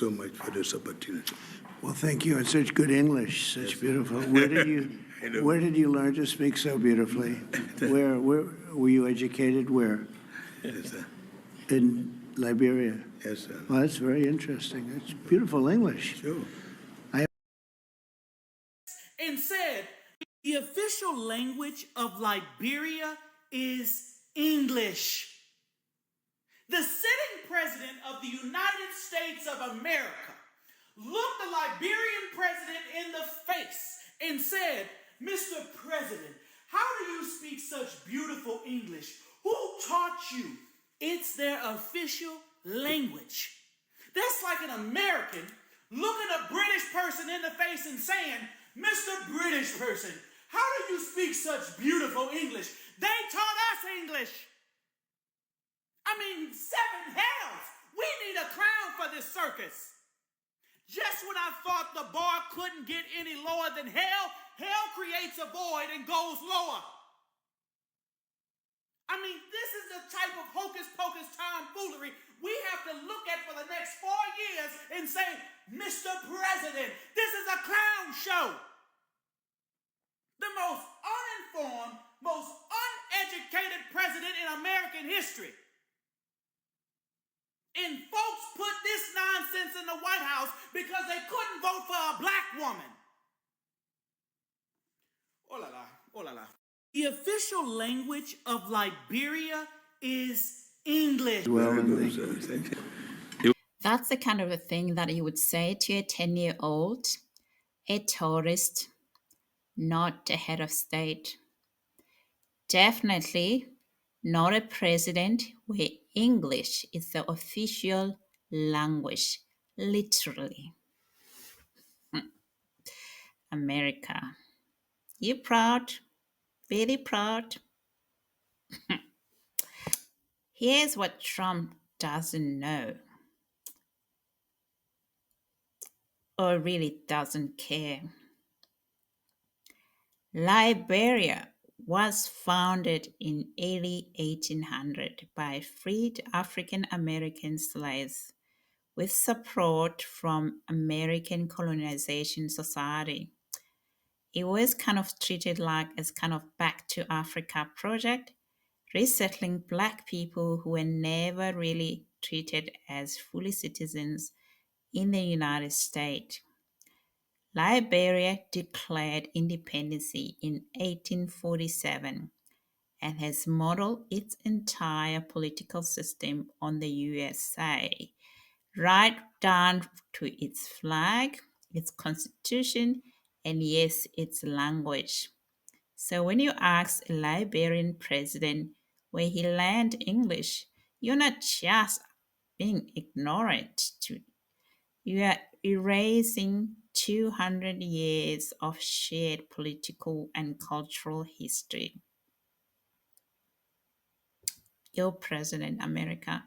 so much for this opportunity. Well, thank you. And such good English, such beautiful. Where did you learn to speak so beautifully? Where were you educated? Where? Yes, sir. In Liberia. Yes, sir. Well, that's very interesting. It's beautiful English. Sure. And said the official language of Liberia is English. The sitting president of the United States of America looked the Liberian president in the face and said, "Mr. President, how do you speak such beautiful English? Who taught you? It's their official language." That's like an American looking a British person in the face and saying, "Mr. British person, how do you speak such beautiful English? They taught us English." I mean, seven hells. We need a clown for this circus. Just when I thought the bar couldn't get any lower than hell, hell creates a void and goes lower. I mean, this is the type of hocus pocus tomfoolery we have to look at for the next 4 years and say, "Mr. President, this is a clown show." The most uninformed, most uneducated president in American history. And folks put this nonsense in the White House because they couldn't vote for a black woman. Oh la la, oh la la. The official language of Liberia is English. Very good, sir. Thank you. That's the kind of a thing that you would say to a 10-year-old, a tourist, not the head of state. Definitely not a president where English is the official language, literally. America. You proud? Very proud? Here's what Trump doesn't know, or really doesn't care. Liberia was founded in early 1800 by freed African American slaves with support from American Colonization Society. It was kind of treated like as kind of back to Africa project, resettling Black people who were never really treated as fully citizens in the United States. Liberia declared independence in 1847 and has modeled its entire political system on the USA, right down to its flag, its constitution, and yes, its language. So when you ask a Liberian president where he learned English, you're not just being ignorant. You are erasing 200 years of shared political and cultural history. Your president, America.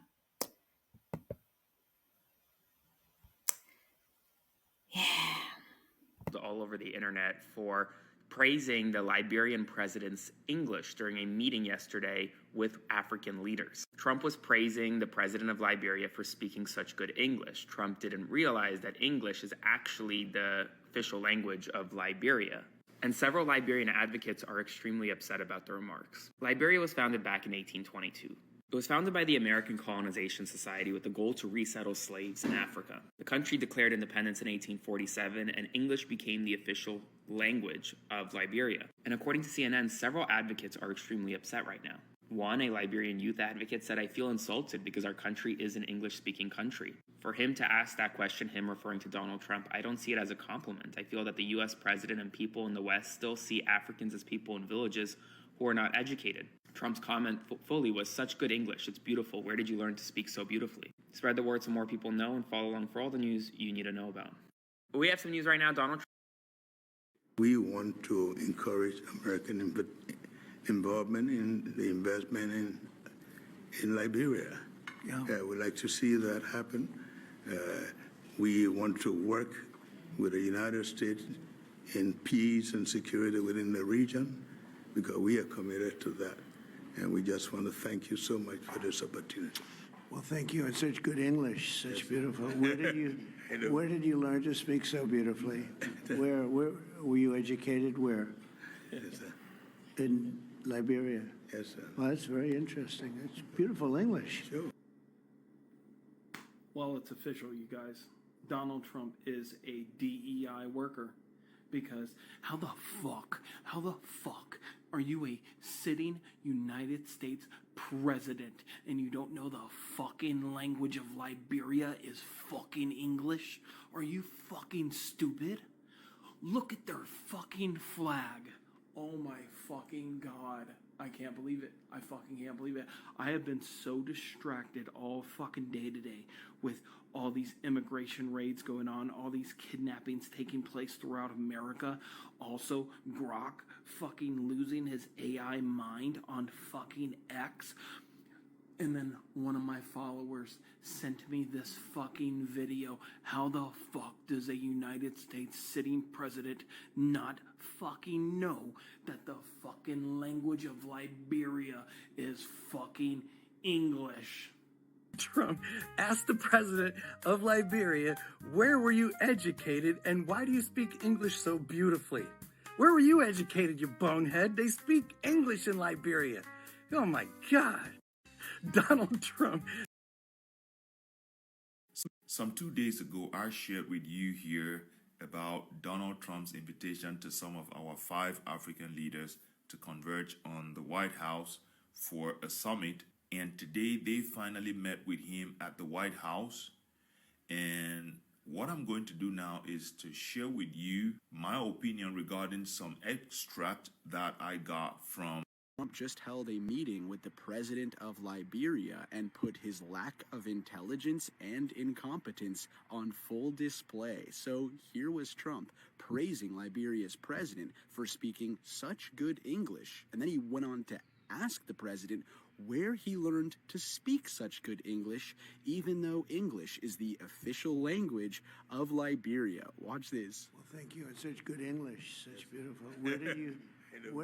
All over the internet for praising the Liberian president's English during a meeting yesterday with African leaders. Trump was praising the president of Liberia for speaking such good English. Trump didn't realize that English is actually the official language of Liberia. And several Liberian advocates are extremely upset about the remarks. Liberia was founded back in 1822. It was founded by the American Colonization Society with the goal to resettle slaves in Africa. The country declared independence in 1847, and English became the official language of Liberia. And according to CNN, several advocates are extremely upset right now. One, a Liberian youth advocate, said, "I feel insulted because our country is an English-speaking country." For him to ask that question, him referring to Donald Trump, I don't see it as a compliment. I feel that the U.S. president and people in the West still see Africans as people in villages who are not educated. Trump's comment fully was, "Such good English, it's beautiful. Where did you learn to speak so beautifully?" Spread the word so more people know and follow along for all the news you need to know about. We have some news right now. Donald Trump. We want to encourage American involvement in the investment in Liberia. Yeah. We'd like to see that happen. We want to work with the United States in peace and security within the region because we are committed to that. And we just want to thank you so much for this opportunity. Well, thank you. And such good English, such beautiful. where did you learn to speak so beautifully? Where were you educated? Where? Yes, sir. In Liberia. Yes, sir. Well, that's very interesting. It's beautiful English. Sure. Well, it's official, you guys. Donald Trump is a DEI worker. Because how the fuck are you a sitting United States president and you don't know the fucking language of Liberia is fucking English? Are you fucking stupid? Look at their fucking flag. Oh my fucking God. I can't believe it. I fucking can't believe it. I have been so distracted all fucking day today with all these immigration raids going on, all these kidnappings taking place throughout America. Also, Grok fucking losing his AI mind on fucking X. And then one of my followers sent me this fucking video. How the fuck does a United States sitting president not fucking know that the fucking language of Liberia is fucking English? Trump asked the president of Liberia, where were you educated and why do you speak English so beautifully? Where were you educated, you bonehead? They speak English in Liberia. Oh my God. Donald Trump. Some 2 days ago, I shared with you here about Donald Trump's invitation to some of our 5 African leaders to converge on the White House for a summit. And today they finally met with him at the White House. And what I'm going to do now is to share with you my opinion regarding some extract that I got from Trump just held a meeting with the president of Liberia and put his lack of intelligence and incompetence on full display. So here was Trump praising Liberia's president for speaking such good English. And then he went on to ask the president where he learned to speak such good English, even though English is the official language of Liberia. Watch this. Well, thank you. It's such good English, such beautiful. Where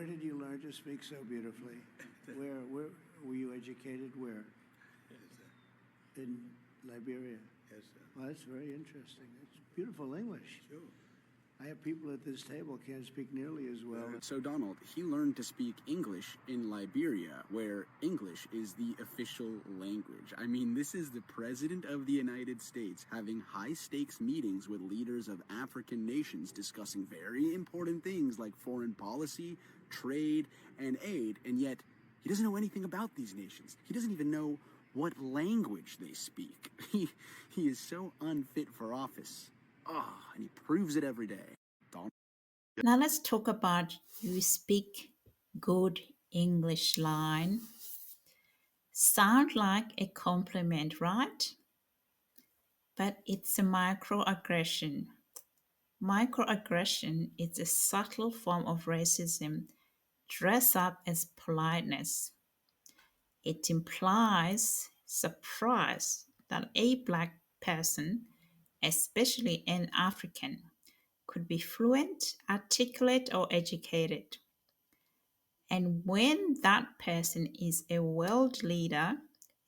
did you learn to speak so beautifully? Where were you educated? Where? Yes, sir. In Liberia. Yes, sir. Well, that's very interesting. It's beautiful English. Sure. I have people at this table can't speak nearly as well. So Donald, he learned to speak English in Liberia, where English is the official language. I mean, this is the President of the United States having high-stakes meetings with leaders of African nations discussing very important things like foreign policy, trade, and aid, and yet he doesn't know anything about these nations. He doesn't even know what language they speak. He is so unfit for office. And he proves it every day. Now let's talk about you speak good English line. Sound like a compliment, right? But it's a microaggression. Microaggression is a subtle form of racism dressed up as politeness. It implies surprise that a black person, especially an African, could be fluent, articulate, or educated. And when that person is a world leader,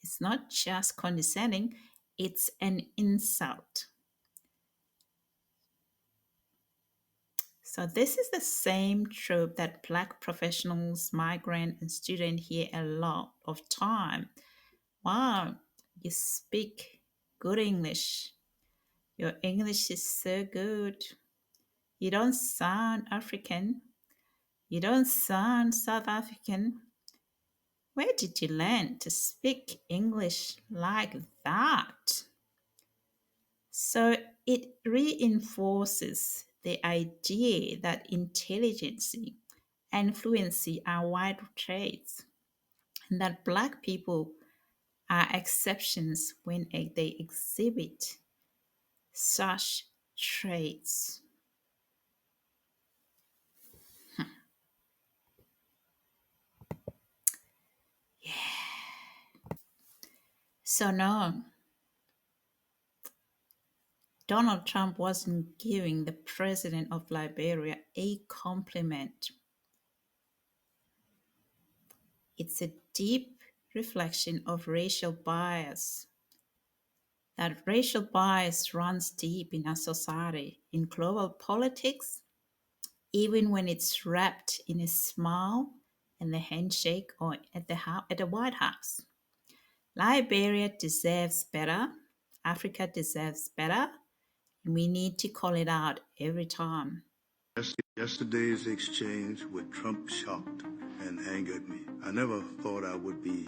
it's not just condescending, it's an insult. So this is the same trope that black professionals, migrant, and students hear a lot of time. Wow, you speak good English. Your English is so good. You don't sound African. You don't sound South African. Where did you learn to speak English like that? So it reinforces the idea that intelligence and fluency are white traits, and that black people are exceptions when they exhibit such traits. So no, Donald Trump wasn't giving the president of Liberia a compliment. It's a deep reflection of racial bias. that racial bias runs deep in our society, in global politics, even when it's wrapped in a smile and a handshake or at the White House. Liberia deserves better. Africa deserves better. And we need to call it out every time. Yesterday's exchange with Trump shocked and angered me. I never thought I would be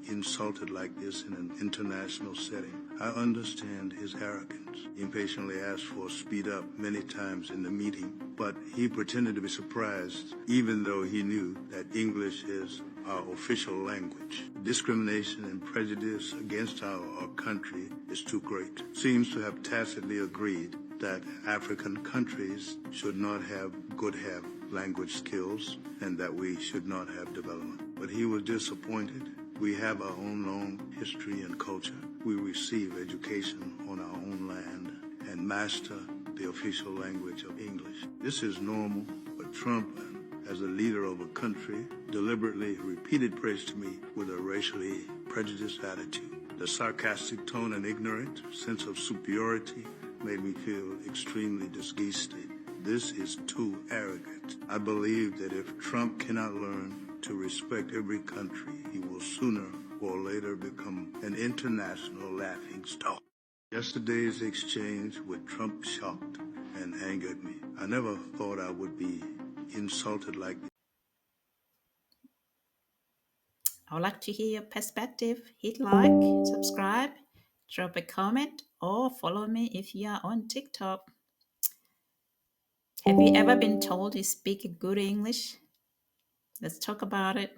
insulted like this in an international setting. I understand his arrogance. He impatiently asked for speed up many times in the meeting, but he pretended to be surprised, even though he knew that English is our official language. Discrimination and prejudice against our country is too great. Seems to have tacitly agreed that African countries should not have language skills and that we should not have development. But he was disappointed. We have our own long history and culture. We receive education on our own land and master the official language of English. This is normal, but Trump, as a leader of a country, deliberately repeated praise to me with a racially prejudiced attitude. The sarcastic tone and ignorant sense of superiority made me feel extremely disgusted. This is too arrogant. I believe that if Trump cannot learn to respect every country, he will sooner or later become an international laughing stock. Yesterday's exchange with Trump shocked and angered me. I never thought I would be insulted like this. I would like to hear your perspective. Hit like, subscribe, drop a comment, or follow me if you are on TikTok. Have you ever been told you speak good English? Let's talk about it.